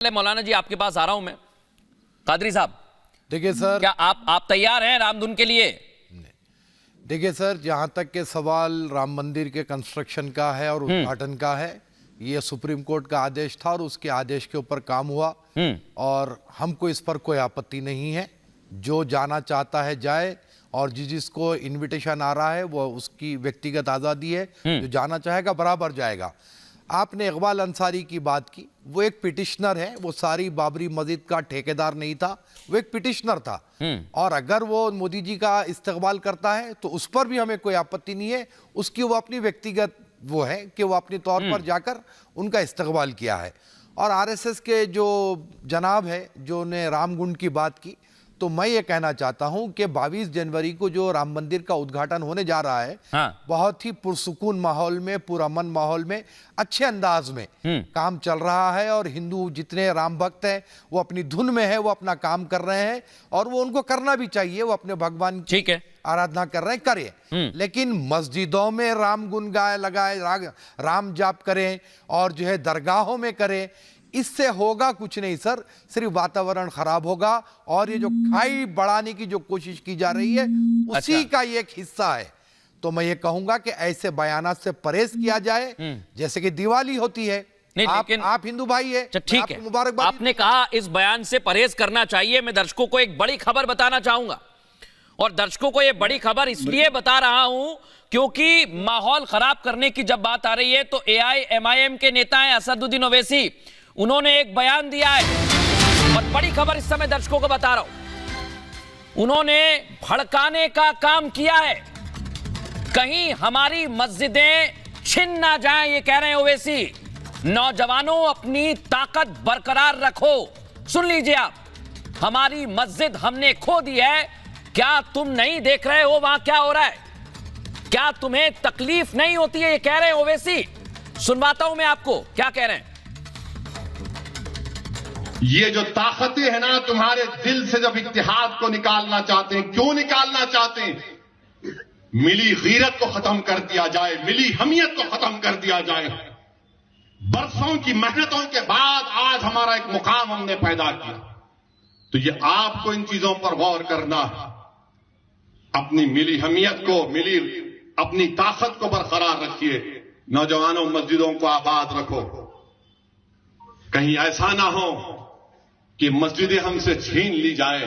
मौलाना जी आपके पास आ रहा हूं मैं। कादरी साहब, देखिए सर, क्या आप तैयार हैं रामधुन के लिए? देखिए सर, जहाँ तक के सवाल राम मंदिर के कंस्ट्रक्शन का है और उद्घाटन का है, ये सुप्रीम कोर्ट का आदेश था और उसके आदेश के ऊपर काम हुआ और हमको इस पर कोई आपत्ति नहीं है। जो जाना चाहता है जाए और जिसको इनविटेशन आ रहा है वो उसकी व्यक्तिगत आज़ादी है। जो जाना चाहेगा बराबर जाएगा। आपने इकबाल अंसारी की बात की, वो एक पिटिशनर है, वो सारी बाबरी मस्जिद का ठेकेदार नहीं था, वो एक पिटिशनर था। और अगर वो मोदी जी का इस्तेकबाल करता है तो उस पर भी हमें कोई आपत्ति नहीं है। उसकी वो अपनी व्यक्तिगत वो है कि वो अपने तौर पर जाकर उनका इस्तेकबाल किया है। और आरएसएस के जो जनाब है जो ने रामगुंड की बात की, तो मैं ये कहना चाहता हूं कि 22 जनवरी को जो राम मंदिर का उद्घाटन होने जा रहा है, बहुत ही पुरसुकून माहौल में, पुरअमन माहौल में, अच्छे अंदाज में काम चल रहा है। और हिंदू जितने राम भक्त हैं वो अपनी धुन में है, वो अपना काम कर रहे हैं और वो उनको करना भी चाहिए। वो अपने भगवान की आराधना कर रहे हैं, करें, लेकिन मस्जिदों में राम गुन गाए लगाए, राम जाप करें और जो है दरगाहों में करें, इससे होगा कुछ नहीं सर, सिर्फ वातावरण खराब होगा। और ये जो खाई बढ़ाने की जो कोशिश की जा रही है उसी का ये एक हिस्सा है। तो मैं ये कहूंगा कि ऐसे बयानात से परहेज किया जाए, जैसे कि दिवाली होती है। नहीं, लेकिन आप हिंदू भाई है, ठीक है, मुबारकबाद। आपने कहा इस बयान से परहेज करना चाहिए। मैं दर्शकों को एक बड़ी खबर बताना चाहूंगा और दर्शकों को यह बड़ी खबर इसलिए बता रहा हूं क्योंकि माहौल खराब करने की जब बात आ रही है तो AIMIM के नेता हैं असदुद्दीन ओवैसी, उन्होंने एक बयान दिया है और बड़ी खबर इस समय दर्शकों को बता रहा हूं। उन्होंने भड़काने का काम किया है, कहीं हमारी मस्जिदें छिन ना जाएं, ये कह रहे हैं ओवैसी। नौजवानों अपनी ताकत बरकरार रखो। सुन लीजिए आप, हमारी मस्जिद हमने खो दी है, क्या तुम नहीं देख रहे हो वहां क्या हो रहा है? क्या तुम्हें तकलीफ नहीं होती है? ये कह रहे हैं ओवैसी। सुनवाता हूं मैं आपको क्या कह रहे हैं। ये जो ताकतें हैं ना, तुम्हारे दिल से जब इत्तेहाद को निकालना चाहते हैं, क्यों निकालना चाहते हैं? मिली गीरत को खत्म कर दिया जाए, मिली हमियत को खत्म कर दिया जाए। बरसों की मेहनतों के बाद आज हमारा एक मुकाम हमने पैदा किया, तो ये आपको इन चीजों पर गौर करना है। अपनी मिली हमियत को, मिली अपनी ताकत को बरकरार रखिए। नौजवानों, मस्जिदों को आबाद रखो। कहीं ऐसा ना हो कि मस्जिदें हमसे छीन ली जाए।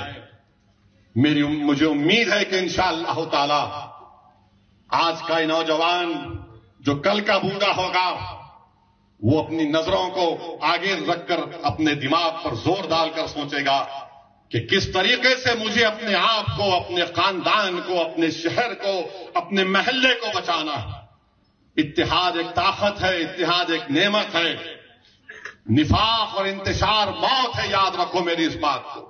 मुझे उम्मीद है कि इंशाअल्लाह ताला आज का ये नौजवान जो कल का बूढ़ा होगा, वो अपनी नजरों को आगे रखकर अपने दिमाग पर जोर डालकर सोचेगा कि किस तरीके से मुझे अपने आप को, अपने खानदान को, अपने शहर को, अपने महल्ले को बचाना है। इत्तेहाद एक ताकत है, इत्तेहाद एक नेमत है। निफाक और इंतशार मौत है, याद रखो मेरी इस बात को।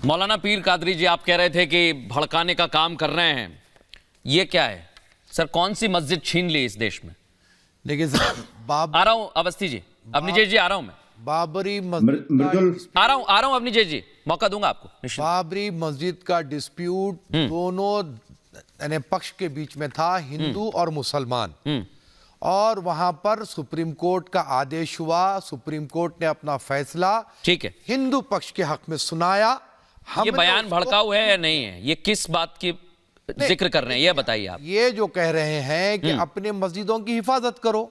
मौलाना पीर कादरी जी, आप कह रहे थे कि भड़काने का काम कर रहे हैं, ये क्या है सर? कौन सी मस्जिद छीन ली इस देश में? देखिए सर, आ रहा हूं अवस्थी जी, अवनीजय जी, आ रहा हूं मैं। बाबरी मस्जिद आ रहा हूं अवनीजय जी, मौका दूंगा आपको। बाबरी मस्जिद का डिस्प्यूट दोनों पक्ष के बीच में था, हिंदू और मुसलमान। और वहां पर सुप्रीम कोर्ट का आदेश हुआ, सुप्रीम कोर्ट ने अपना फैसला ठीक है हिंदू पक्ष के हक में सुनाया। ये बयान भड़काऊ है या नहीं है? ये किस बात की जिक्र कर रहे हैं, ये बताइए आप। ये जो कह रहे हैं कि अपने मस्जिदों की हिफाजत करो,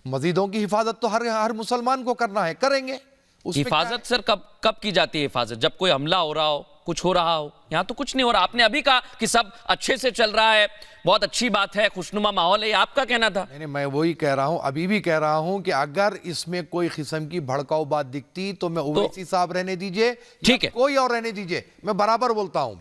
मस्जिदों की हिफाजत तो हर मुसलमान को करना है, करेंगे। हिफाजत सर कब की जाती है हिफाजत? जब कोई हमला हो रहा हो, कुछ हो रहा हो। यहां तो कुछ नहीं हो रहा। आपने अभी कहा कि सब अच्छे से चल रहा है, बहुत अच्छी बात है, खुशनुमा माहौल है, ये आपका कहना था। नहीं, मैं वही कह रहा हूं, अभी भी कह रहा हूं कि अगर इसमें कोई किस्म की भड़काऊ बात दिखती तो मैं ओवैसी साहब रहने दीजिए, ठीक है, कोई और रहने दीजिए, मैं बराबर बोलता हूं।